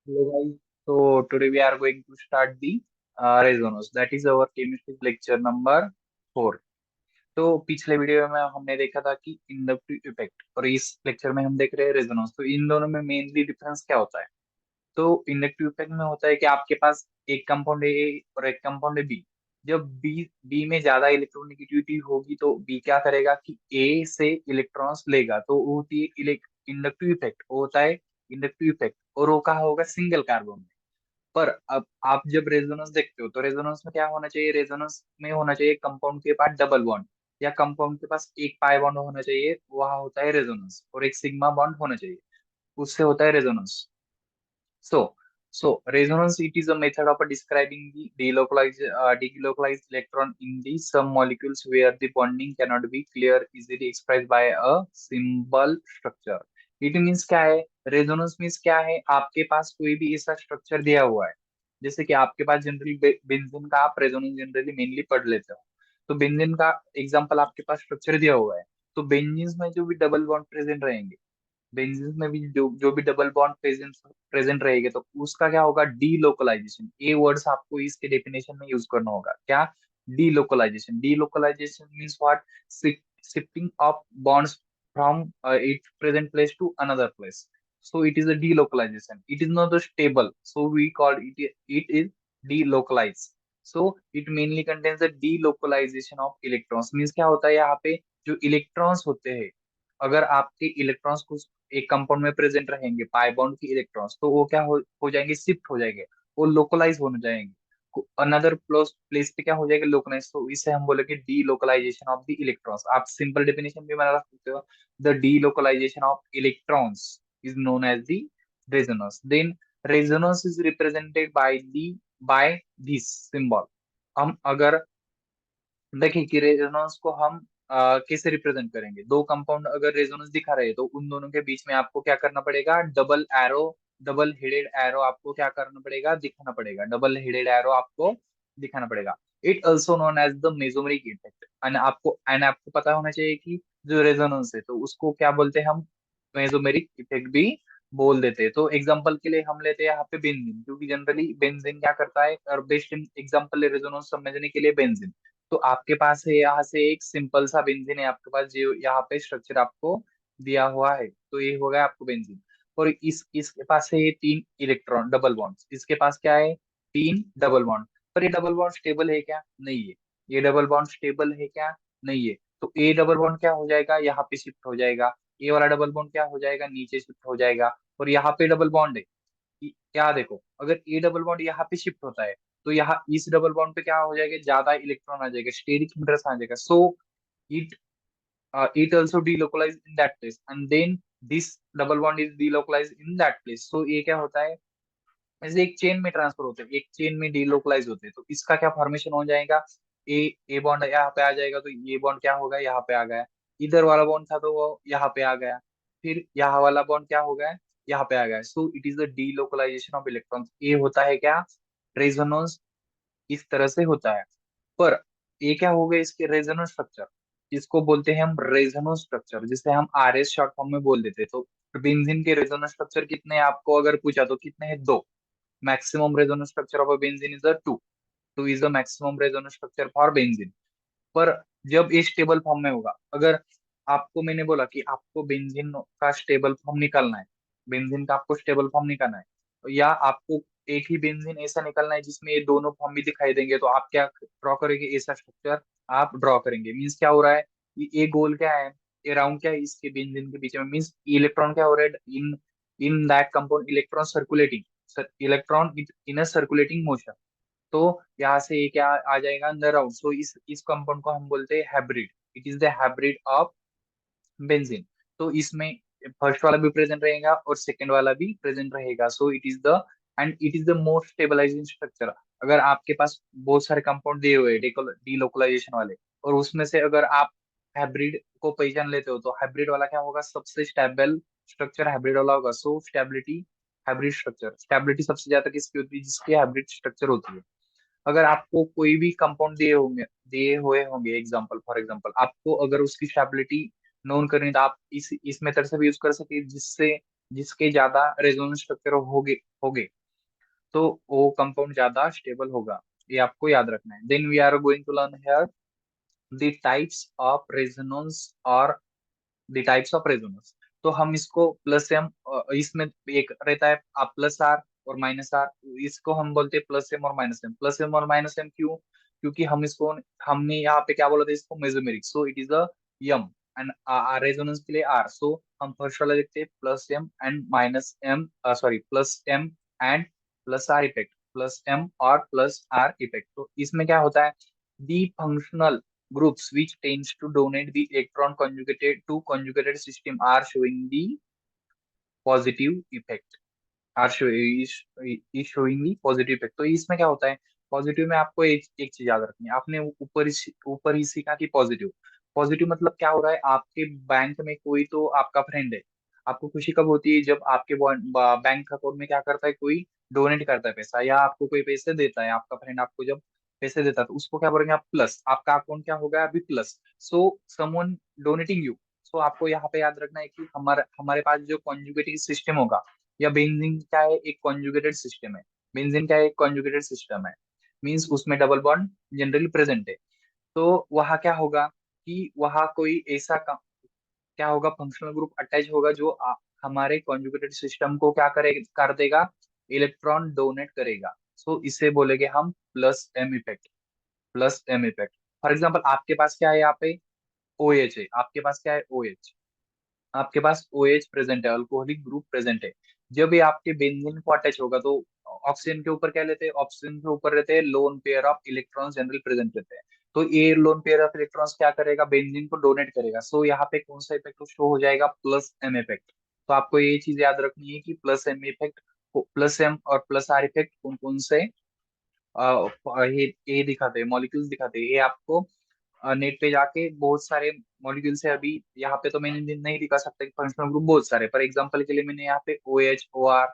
Hello guys. So today we are going to start the resonance. That is our chemistry lecture number 4. तो पिछले video में हमने देखा था कि इंडक्टिव इफेक्ट और इस लेक्चर में हम देख रहे हैं रेजोनेंस। तो इन दोनों में मेनली डिफरेंस क्या होता है? तो इंडक्टिव इफेक्ट में होता है कि आपके पास एक कंपाउंड है ए और एक कंपाउंड है बी। जब बी बी में ज्यादा इलेक्ट्रोनेगेटिविटी होगी तो बी क्या करेगा कि ए से इलेक्ट्रॉन्स लेगा, तो वो होती है इंडक्टिव इफेक्ट। वो होता है इंडक्टिव इफेक्ट, और वो कहा होगा सिंगल कार्बन में। पर अब आप जब रेजोनेंस देखते हो तो रेजोनेंस में क्या होना चाहिए? रेजोनेंस में होना चाहिए कंपाउंड के पास डबल बॉन्ड, या कंपाउंड के पास एक पाई बॉन्ड होना चाहिए, वहां होता है रेजोनेंस, और एक सिग्मा बॉन्ड होना चाहिए, उससे होता है resonance. So, so resonance, it is a method of describing the delocalized electron in the some molecules where the bonding cannot be clear easily expressed by a symbol structure. It means क्या है? Resonance means क्या है? आपके पास कोई भी ऐसा structure दिया हुआ है, जैसे कि आपके पास जनरली बेंजीन का आप रेजोनेंस जनरली मेनली पढ़ लेते हो। तो बेंजीन का एग्जांपल आपके पास स्ट्रक्चर दिया हुआ है, तो बेंजीन में जो भी डबल बॉन्ड प्रेजेंट रहेंगे, बेंजीन में भी जो जो भी डबल बॉन्ड प्रेजेंट प्रेजेंट रहेगा, तो उसका क्या होगा? D localisation. ये वर्ड्स आपको इसके डेफिनेशन में यूज करना होगा। क्या? Delocalization. Delocalization means what? Shifting of bonds from its present place to another place. So it is a delocalization. It is not a stable, so we call it is delocalized. So it mainly contains the delocalization of electrons. Means क्या होता है यहाँ पे? जो electrons होते हैं, अगर आपके इलेक्ट्रॉन्स कुछ एक कंपाउंड में प्रेजेंट रहेंगे, पाई बॉन्ड की इलेक्ट्रॉन्स, तो वो क्या हो जाएंगे? शिफ्ट हो जाएंगे, वो लोकलाइज होने जाएंगे अनदर प्लेस पे। क्या हो जाएगा? लोकलाइज। तो इसे हम बोलेंगे delocalization of the electrons. आप सिंपल डेफिनेशन भी बना सकते हो, the delocalization of electrons is known as the resonance. Then resonance is represented by this symbol. हम अगर देखिए कि रेजोनेंस को हम कैसे रिप्रेजेंट करेंगे, दो कंपाउंड अगर रेजोनेंस दिखा रहे हैं तो उन दोनों के बीच में आपको क्या करना पड़ेगा? Double arrow, double headed arrow आपको क्या करना पड़ेगा? दिखाना पड़ेगा। डबल हेडेड एरो आपको दिखाना पड़ेगा। It also known as the mesomeric effect. And आपको पता होना चाहिए कि जो रेजोनेंस है तो उसको क्या बोलते हैं हम? मेसोमेरिक इफेक्ट भी बोल देते हैं। तो एग्जांपल के लिए हम लेते हैं यहाँ पे बेंजीन, क्योंकि जनरली बेंजीन क्या करता है, और बेस्ट एग्जांपल है रेजोनेंस समझने के लिए बेंजीन। तो आपके पास है यहाँ से एक सिंपल सा बेंजीन है आपके पास, जो यहाँ पे स्ट्रक्चर आपको दिया हुआ है, तो ये हो गया आपको बेंजीन। और इसके पास है ये तीन इलेक्ट्रॉन डबल बॉन्ड। इसके पास क्या है? तीन डबल बॉन्ड। पर ये डबल बॉन्ड स्टेबल है क्या? नहीं है। ये डबल बॉन्ड स्टेबल है क्या? नहीं है। तो ए डबल बॉन्ड क्या हो जाएगा? यहाँ पे शिफ्ट हो जाएगा। ए वाला डबल बॉन्ड क्या हो जाएगा? नीचे शिफ्ट हो जाएगा। और यहाँ पे डबल बॉन्ड है, क्या देखो, अगर ए डबल बॉन्ड यहाँ पे शिफ्ट होता है तो यहाँ इस डबल बॉन्ड पे क्या हो जाएगा? ज्यादा इलेक्ट्रॉन आ जाएगा, स्टेरिक हिंड्रेंस आ जाएगा। So it it also delocalized in that place, and then this double bond is delocalized in that place. So ये क्या होता है? ऐसे एक चेन में ट्रांसफर होते हैं, एक चेन में डिलोकलाइज होते हैं, तो इसका क्या फॉर्मेशन हो जाएगा? ए ए बॉन्ड यहाँ पे आ जाएगा, तो ये बॉन्ड क्या होगा? यहाँ पे आ गया। इधर वाला बॉन्ड था तो वो यहाँ पे आ गया। फिर यहाँ वाला बॉन्ड क्या हो गया? यहाँ पे आ गया। So it is the delocalization of electrons. ये होता है क्या? रेजोनेंस। इस तरह से होता है। पर ये क्या हो गया? इसके रेजोनेंस स्ट्रक्चर, इसको बोलते हैं हम रेजोनेंस स्ट्रक्चर, जिसे हम आरएस शॉर्ट फॉर्म में बोल देते हैं। तो बेंजीन के रेजोनेंस स्ट्रक्चर कितने हैं? आपको अगर पूछा तो कितने हैं? दो। maximum resonance structure of a benzene is a 2. 2 is the maximum resonance structure for benzene. पर जब ये स्टेबल फॉर्म में होगा, अगर आपको मैंने बोला कि आपको बेंजीन का स्टेबल फॉर्म निकालना है, बेंजीन का आपको स्टेबल फॉर्म निकालना है, या आपको एक ही बेंजीन ऐसा निकालना है जिसमें ये दोनों फॉर्म भी दिखाई देंगे, तो आप क्या ड्रॉ करेंगे? ऐसा स्ट्रक्चर आप ड्रॉ करेंगे। मीन्स क्या हो रहा है? ये गोल क्या है, ये राउंड क्या है इसके बेंजीन के बीच में? मीन्स इलेक्ट्रॉन क्या हो रहा है? In in that compound electron circulating, electron in a circulating motion. तो यहाँ से ये क्या आ जाएगा? अंदर आउट। सो इस कंपाउंड को हम बोलते हैं hybrid. It is the hybrid of benzene. तो इसमें फर्स्ट वाला भी प्रेजेंट रहेगा और सेकंड वाला भी प्रेजेंट रहेगा। So it is the and it is the most stabilizing structure. अगर आपके पास बहुत सारे कंपाउंड दिए हुए डीलोकलाइजेशन वाले, और उसमें से अगर आप हाइब्रिड को पहचान लेते हो, तो हाइब्रिड वाला क्या होगा? सबसे स्टेबल स्ट्रक्चर हाइब्रिड वाला होगा। So stability, hybrid structure, stability सबसे ज्यादा किसकी होती है? जिसकी हाइब्रिड स्ट्रक्चर होती है। अगर आपको कोई भी कंपाउंड दिए हुए होंगे, एग्जांपल फॉर एग्जांपल, आपको अगर उसकी स्टेबिलिटी नोन करनी है, तो आप इस मेथड से भी यूज कर सकते हैं, जिससे जिसके ज्यादा रेजोनेंस स्ट्रक्चर होगे तो वो कंपाउंड ज्यादा स्टेबल होगा। ये आपको याद रखना है। Then we are going to learn here the types of resonance और द टाइप्स ऑफ रेजोनेंस। तो हम इसको प्लस एम, इसमें एक रहता है आप प्लस आर और माइनस आर, इसको हम बोलते हैं प्लस एम और माइनस एम। प्लस एम और माइनस एम क्यों? क्योंकि हम इसको, हमने यहाँ पे क्या बोला था, इसको mesomeric, so it is a M and resonance के लिए आर। सो हम फर्स्ट वाला देखते हैं plus M and minus M, sorry plus M and plus R effect, plus M और प्लस आर इफेक्ट। तो इसमें क्या होता है, the functional groups which tends to donate the electron conjugated to conjugated system are showing the positive effect, or show is showing the positive effect. तो इसमें क्या होता है, पॉजिटिव में आपको एक चीज याद रखनी है। आपने ऊपर ही सीखा कि पॉजिटिव, पॉजिटिव मतलब क्या हो रहा है, आपके बैंक में कोई तो आपका फ्रेंड है। आपको खुशी कब होती है, जब आपके बैंक अकाउंट में क्या करता है, कोई डोनेट करता है पैसा, या आपको कोई पैसे देता है, आपका फ्रेंड आपको जब पैसे देता है तो उसको क्या बोलेंगे आप, प्लस। आपका अकाउंट क्या होगा अभी, plus. So someone donating you. So आपको यहाँ पे याद रखना है कि हमारे हमारे पास जो कॉन्जुगेटिव सिस्टम होगा, या बेंजीन क्या है, एक कॉन्जुगेटेड सिस्टम है। बेंजीन क्या है, एक कॉन्जुगेटेड सिस्टम है, मींस उसमें डबल बॉन्ड जनरली प्रेजेंट है। तो वहां क्या होगा कि वहां कोई ऐसा क्या होगा, फंक्शनल ग्रुप अटैच होगा जो हमारे कॉन्जुगेटेड सिस्टम को क्या करे, कर देगा, इलेक्ट्रॉन डोनेट करेगा। सो इसे बोलेंगे हम plus M effect, plus M effect. For example आपके पास क्या है, यहाँ पे ओ एच है, आपके पास क्या है, ओ एच, आपके पास ओ एच प्रेजेंट है, अल्कोहलिक ग्रुप प्रेजेंट है। जब ये आपके बेंजीन को अटैच होगा तो ऑक्सीजन के ऊपर क्या लेते हैं, ऑक्सीजन के ऊपर रहते हैं lone pair of electrons general present रहते हैं। तो ये लोन पेयर ऑफ इलेक्ट्रॉन्स क्या करेगा, बेंजीन को डोनेट करेगा। सो यहाँ पे कौन सा इफेक्ट शो हो जाएगा, प्लस एम इफेक्ट। तो आपको ये चीज याद रखनी है कि plus M effect, plus M और प्लस आर इफेक्ट कौन कौन से ये दिखाते हैं, मॉलिक्यूल्स दिखाते हैं। ये आपको नेट पे जाके बहुत सारे मॉलिक्यूल्स है। अभी यहाँ पे तो मैंने नहीं दिखा सकता कि फंक्शनल ग्रुप बहुत सारे, पर एग्जांपल के लिए मैंने यहाँ पे ओ एच, ओ आर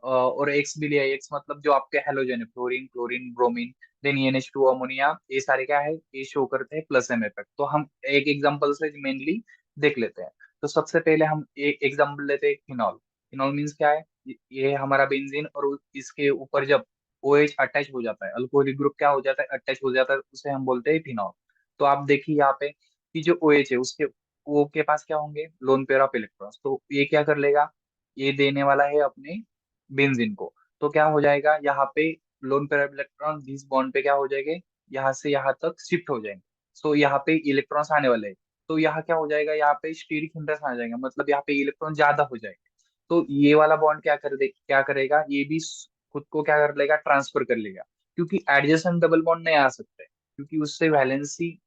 और एक्स भी लिया है। एक्स मतलब जो आपके हेलोजन है, fluorine, chlorine, bromine, then NH2 ammonia, ये सारे क्या है, ये शो करते हैं प्लस एम इफेक्ट। तो हम एक एग्जांपल से मेनली देख लेते हैं। तो सबसे पहले हम एक एग्जांपल लेते हैं, फिनॉल। फिनॉल मीन्स क्या है, ये हमारा बेंजीन, और इसके ऊपर जब ओ एच अटैच हो जाता है, अल्कोहलिक ग्रुप क्या हो जाता है, अटैच हो जाता है, उसे हम बोलते हैं फिनॉल। तो आप देखिए यहाँ पे कि जो ओ एच है उसके ओ के पास क्या होंगे, लोन पेयर ऑफ इलेक्ट्रॉन्स। तो ये क्या कर लेगा, ये देने वाला है अपने बेंजीन को। तो क्या हो जाएगा यहाँ पे, lone pair of electron this bond पे क्या हो जाएंगे, यहाँ से यहाँ तक शिफ्ट हो जाएंगे। सो यहाँ पे इलेक्ट्रॉन्स आने वाले हैं। तो यहाँ क्या हो जाएगा, यहाँ पे स्टीरिक हिंड्रेंस आ जाएगा, मतलब यहाँ पे इलेक्ट्रॉन ज्यादा हो जाएंगे। तो ये वाला बॉन्ड क्या करेगा, ये भी खुद को क्या कर लेगा, ट्रांसफर कर लेगा। क्योंकि एडजेसेंट डबल बॉन्ड नहीं आ सकते, क्योंकि उससे वैलेंसी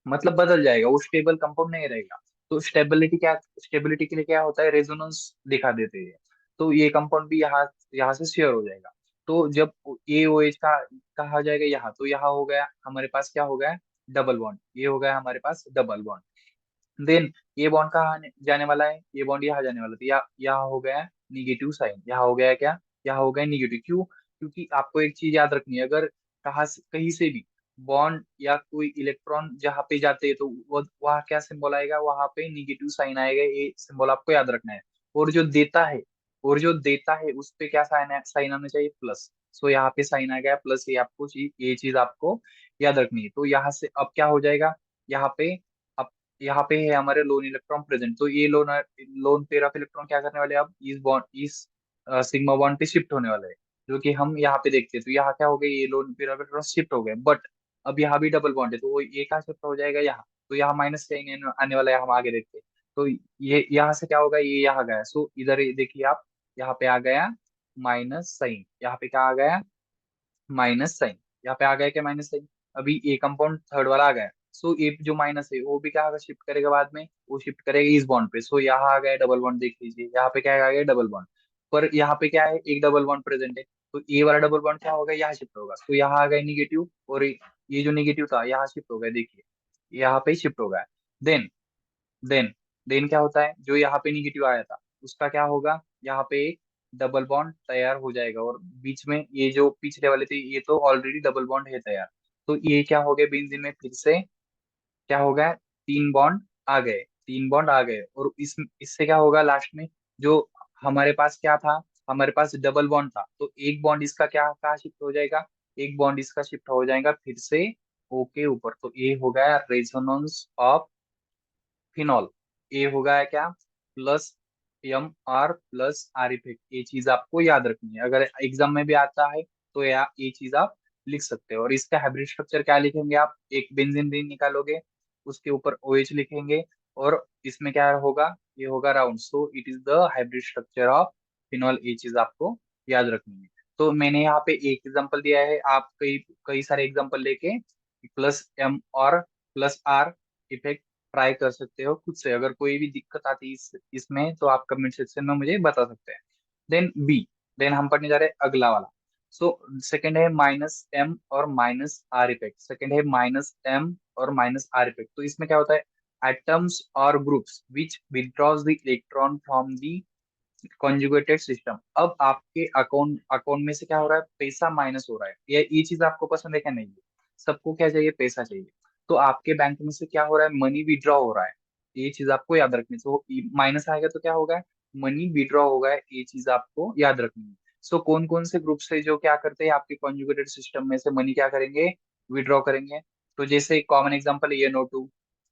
मतलब बदल जाएगा, वो स्टेबल कंपाउंड नहीं रहेगा। तो स्टेबिलिटी के लिए क्या होता है, रेजोनेंस दिखा देते हैं। तो ये कंपाउंड भी यहाँ यहाँ से शेयर हो जाएगा। तो जब ए ओ एच का कहा जाएगा यहाँ, तो यहाँ हो गया हमारे पास, क्या हो गया, डबल बॉन्ड। ये हो गया हमारे पास डबल बॉन्ड। देन ये बॉन्ड कहाँ जाने वाला है, ये बॉन्ड यहाँ जाने वाला था, यहाँ हो गया निगेटिव साइन, यहाँ हो गया क्या, यहाँ हो गया निगेटिव। क्यों? क्योंकि आपको एक चीज याद रखनी है, अगर कहीं से भी बॉन्ड या कोई इलेक्ट्रॉन जहाँ पे जाते हैं तो वो वहाँ क्या सिंबल आएगा, वहां पे निगेटिव साइन आएगा। ये सिंबल आपको याद रखना है। और जो देता है, उस पे क्या साइन, साइन आना चाहिए, प्लस। सो यहाँ पे साइन आ गया प्लस। ये चीज आपको याद रखनी है। तो यहाँ से अब क्या हो जाएगा, यहाँ पे यहाँ पे है हमारे लोन इलेक्ट्रॉन प्रेजेंट। तो ये loan lone pair of electron क्या करने वाले हैं, अब इस बॉन्ड, इस सिग्मा बॉन्ड पे शिफ्ट होने वाले हैं, जो कि हम यहाँ पे देखते हैं। तो यहाँ क्या हो गया, ये lone pair of electron shift हो गए, बट अब यहाँ भी डबल बॉन्ड है, तो वो ये कहाँ शिफ्ट हो जाएगा, यहाँ। तो यहाँ माइनस साइन आने वाला है, हम आगे देखते हैं। तो ये यहाँ से क्या होगा, ये यहाँ गया। सो इधर ये देखिए आप, यहाँ पे आ गया माइनस साइन, यहाँ पे क्या आ गया, माइनस साइन। यहाँ पे आ गया क्या, माइनस साइन। अभी ए कंपाउंड थर्ड वाला आ गया। सो ए जो माइनस है वो भी क्या होगा, शिफ्ट करेगा बाद में, वो शिफ्ट करेगा इस बॉन्ड पे। सो यहाँ आ गया डबल बॉन्ड, देख लीजिए यहाँ पे क्या आ गया, डबल बॉन्ड। पर यहाँ पे क्या है, एक डबल बॉन्ड प्रेजेंट है। तो ए वाला डबल बॉन्ड क्या होगा, यहाँ शिफ्ट होगा। तो यहाँ आ गया निगेटिव, और ये जो निगेटिव था यहाँ शिफ्ट हो गया, देखिए यहाँ पे शिफ्ट हो गया। देन देन देन क्या होता है, जो यहाँ पे निगेटिव आया था उसका क्या होगा, यहाँ पे एक डबल बॉन्ड तैयार हो जाएगा। और बीच में ये जो पिछले वाले थे, ये तो ऑलरेडी डबल बॉन्ड है तैयार। तो ये क्या हो गया, बेंजीन में फिर से क्या हो गया, तीन बॉन्ड आ गए, तीन बॉन्ड आ गए। और इससे क्या होगा लास्ट में, जो हमारे पास क्या था, हमारे पास डबल बॉन्ड था, तो एक बॉन्ड इसका क्या कहाँ शिफ्ट हो जाएगा, एक बॉन्ड इसका शिफ्ट हो जाएगा फिर से ओ के ऊपर। तो ये हो गया रेजोनेंस ऑफ फिनॉल। ये हो गया क्या, plus M or plus R effect. ये चीज आपको याद रखनी है, अगर एग्जाम में भी आता है तो ये चीज आप लिख सकते हो। और इसका हाइब्रिड स्ट्रक्चर क्या लिखेंगे आप, एक बेंजीन रिंग निकालोगे, उसके ऊपर OH लिखेंगे, और इसमें क्या होगा, ये होगा round, so it is the hybrid structure of phenol. ये चीज आपको याद रखनी है। तो मैंने यहाँ पे एक एग्जांपल दिया है, आप कई कई सारे एग्जांपल लेके प्लस एम और प्लस आर इफेक्ट ट्राई कर सकते हो खुद से। अगर कोई भी दिक्कत आती है इसमें तो आप कमेंट सेक्शन में मुझे बता सकते हैं। देन बी, देन हम पढ़ने जा रहे हैं अगला वाला। सो सेकंड है माइनस एम और माइनस आर इफेक्ट। सेकंड है माइनस एम और माइनस आर इफेक्ट। तो इसमें क्या होता है, एटम्स और groups which withdraws the electron from the conjugated system. अब आपके अकाउंट अकाउंट में से क्या हो रहा है, पैसा माइनस हो रहा है। ये चीज आपको पसंद है क्या, नहीं है, सबको क्या चाहिए, पैसा चाहिए। तो आपके बैंक में से क्या हो रहा है, मनी विड्रॉ हो रहा है। ये चीज आपको याद रखनी है। तो माइनस आएगा तो क्या होगा, मनी विड्रॉ होगा, ये चीज आपको याद रखनी है। सो कौन कौन से ग्रुप से जो क्या करते हैं, आपके कॉन्जुगेटेड सिस्टम में से मनी क्या करेंगे, विड्रॉ करेंगे। तो जैसे कॉमन एग्जांपल है NO2,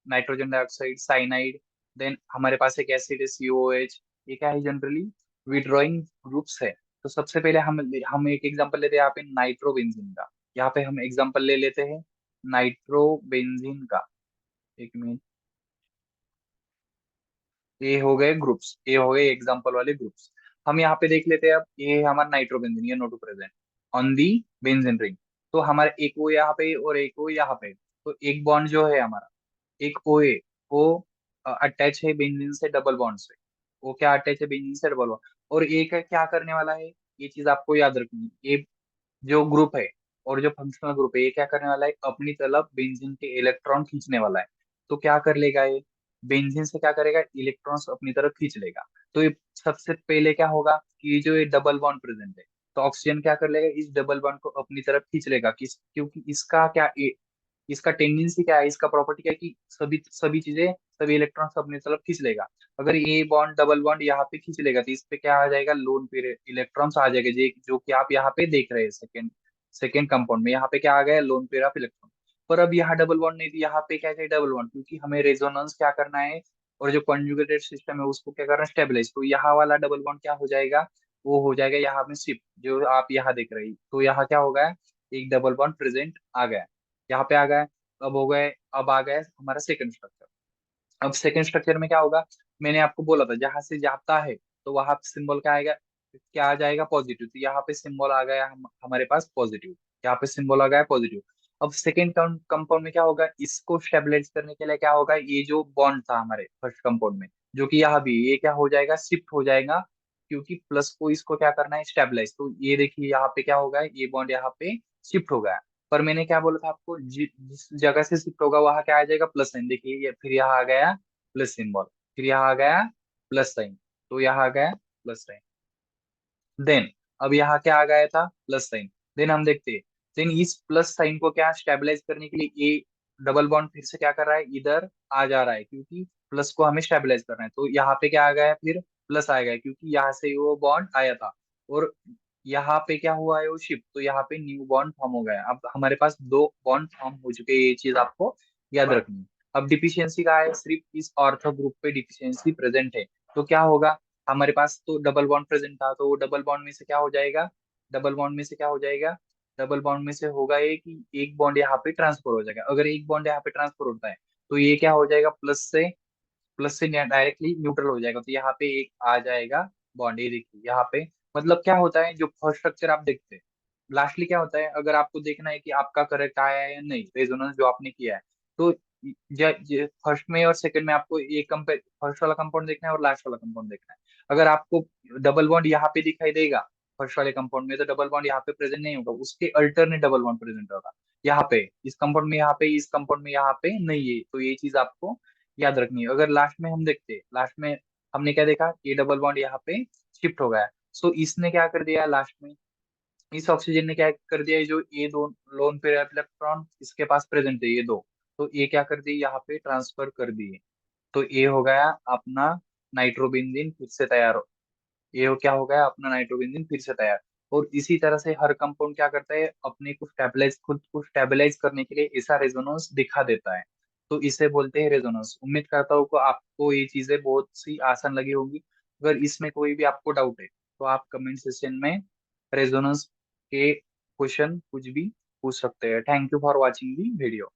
nitrogen dioxide, cyanide. Then हमारे पास एक एसिड है COOH। ये क्या है, जनरली विड्रॉइंग ग्रुप्स है। तो सबसे पहले हम एक एग्जांपल लेते हैं यहाँ पे नाइट्रोबेंजीन का। यहाँ पे हम एग्जांपल ले लेते हैं नाइट्रोबेंजीन का। एक मिनट, ये हो गए ग्रुप्स, ये हो गए एग्जांपल वाले ग्रुप्स। हम यहाँ पे देख लेते हैं। अब ये है हमारा नाइट्रोबेंजीन, ये NO2 present on the benzene ring. तो हमारे एक ओ यहाँ पे और एक ओ यहाँ पे। तो एक बॉन्ड जो है हमारा, एक OA, वो अटैच है बेंजीन से डबल बॉन्ड से। वो क्या अटैच है बेंजीन से डबल बॉन्ड। और एक है क्या करने वाला है, ये चीज आपको याद रखनी है। ये जो ग्रुप है और जो फंक्शनल ग्रुप है, ये क्या करने वाला है, अपनी तरफ बेंजीन के इलेक्ट्रॉन खींचने वाला है। तो क्या कर लेगा ये, बेंजीन से क्या करेगा, इलेक्ट्रॉन्स अपनी तरफ खींच लेगा। तो ये सबसे पहले क्या होगा कि ये जो ये डबल बॉन्ड प्रेजेंट है, तो ऑक्सीजन क्या कर लेगा, इस डबल बॉन्ड को अपनी तरफ खींच लेगा। क्योंकि इसका क्या, इसका टेंडेंसी क्या है, इसका प्रॉपर्टी क्या है कि सभी सभी चीजें, सभी इलेक्ट्रॉन्स अपनी तरफ खींच लेगा। अगर ये बॉन्ड डबल बॉन्ड यहाँ पे खींच लेगा तो इस पे क्या आ जाएगा, लोन पेयर इलेक्ट्रॉन्स आ जाएगा, जो कि आप यहाँ पे देख रहे हैं। सेकंड सेकंड कंपाउंड में यहाँ पे क्या आ गया, लोन पेयर ऑफ इलेक्ट्रॉन। पर अब यहाँ डबल बॉन्ड नहीं थी, यहाँ पे क्या चाहिए, डबल बॉन्ड, क्योंकि हमें रेजोनेंस क्या करना है, और जो कॉन्जुगेटेड सिस्टम है उसको क्या करना है, स्टेबलाइज। तो यहाँ वाला डबल बॉन्ड क्या हो जाएगा, वो हो जाएगा यहाँ में शिफ्ट, जो आप यहाँ देख रहे हैं। तो यहाँ क्या होगा, एक डबल बॉन्ड प्रेजेंट आ गया, यहाँ पे आ गया। अब हो गए, अब आ गया हमारा सेकंड स्ट्रक्चर। अब सेकंड स्ट्रक्चर में क्या होगा, मैंने आपको बोला था जहां से जाता है तो वहां सिंबल क्या आएगा, क्या आ जाएगा, पॉजिटिव। तो यहाँ पे सिंबल आ गया हमारे पास पॉजिटिव, यहाँ पे सिंबल आ गया पॉजिटिव। अब सेकेंड कंपाउंड में क्या होगा, इसको स्टेबलाइज करने के लिए क्या होगा, ये जो बॉन्ड था हमारे फर्स्ट कंपाउंड में, जो कि यहाँ भी, ये क्या हो जाएगा, शिफ्ट हो जाएगा। क्योंकि प्लस को इसको क्या करना है, स्टेबलाइज। तो ये देखिए यहाँ पे क्या होगा, ये बॉन्ड यहाँ पे शिफ्ट हो गया। पर मैंने क्या बोला था आपको, जिस जगह से शिफ्ट होगा वहां क्या आ जाएगा, प्लस साइन। देखिए ये फिर यहाँ आ गया प्लस सिंबल, फिर यहाँ आ गया प्लस साइन, तो यहाँ आ गया प्लस साइन। देन अब यहाँ क्या आ गया था, प्लस साइन। देन हम देखते हैं, देन इस प्लस साइन को क्या स्टेबलाइज करने के लिए ये डबल बॉन्ड फिर से क्या कर रहा है, इधर आ जा रहा है, क्योंकि प्लस को हमें स्टेबलाइज करना है। तो यहाँ पे क्या आ गया, फिर प्लस आ गया, क्योंकि यहाँ से वो बॉन्ड आया था। और यहाँ पे क्या हुआ है, वो शिफ्ट, तो यहाँ पे न्यू बॉन्ड फॉर्म हो गया है। अब हमारे पास दो बॉन्ड फॉर्म हो चुके हैं, ये चीज आपको याद रखनी है। अब डिफिशियंसी का है, सिर्फ इस ऑर्थो ग्रुप पे डिफिशियंसी प्रेजेंट है। तो क्या होगा, हमारे पास तो डबल बॉन्ड प्रेजेंट था, तो वो डबल बॉन्ड में से क्या हो जाएगा, डबल बॉन्ड में से क्या हो जाएगा, डबल बॉन्ड में से होगा ये कि एक बॉन्ड यहाँ पे ट्रांसफर हो जाएगा। अगर एक बॉन्ड यहाँ पे ट्रांसफर होता है तो ये क्या हो जाएगा, प्लस से डायरेक्टली न्यूट्रल हो जाएगा। तो यहाँ पे एक आ जाएगा बॉन्ड, ये देखिए यहाँ पे। मतलब क्या होता है, जो फर्स्ट स्ट्रक्चर आप देखते हैं, लास्टली क्या होता है, अगर आपको देखना है कि आपका करेक्ट आया है या नहीं, रेजोनेंस जो आपने किया है, तो फर्स्ट में और सेकंड में आपको ये कंपेयर, फर्स्ट वाला कंपाउंड देखना है और लास्ट वाला कंपाउंड देखना है। अगर आपको डबल बॉन्ड यहाँ पे दिखाई देगा फर्स्ट वाले कंपाउंड में, तो डबल बॉन्ड यहाँ पे प्रेजेंट नहीं होगा, उसके अल्टरनेट डबल बॉन्ड प्रेजेंट होगा यहाँ पे, इस कंपाउंड में यहाँ पे, इस कंपाउंड में यहाँ पे नहीं है। तो ये चीज आपको याद रखनी है। अगर लास्ट में हम देखते हैं, लास्ट में हमने क्या देखा, ये डबल बॉन्ड यहाँ पे शिफ्ट हो गया है। सो इसने क्या कर दिया लास्ट में, इस ऑक्सीजन ने क्या कर दिया, ये जो ये दो लोन पेयर ऑफ इलेक्ट्रॉन इसके पास प्रेजेंट है ये दो, तो ये क्या कर दिए, यहाँ पे ट्रांसफर कर दिए। तो ये हो गया अपना नाइट्रोबेंजीन फिर से तैयार ये क्या हो गया, अपना नाइट्रोबेंजीन फिर से तैयार। और इसी तरह से हर कंपाउंड क्या करता है, अपने को स्टेबलाइज, खुद को स्टेबलाइज करने के लिए ऐसा रेजोनेंस दिखा देता है। तो इसे बोलते हैं रेजोनेंस। उम्मीद करता हूँ कि आपको ये चीजें बहुत सी आसान लगी होंगी। अगर इसमें कोई भी आपको डाउट है तो आप कमेंट सेक्शन में रेजोनेंस के क्वेश्चन कुछ भी पूछ सकते हैं। Thank you for watching the video.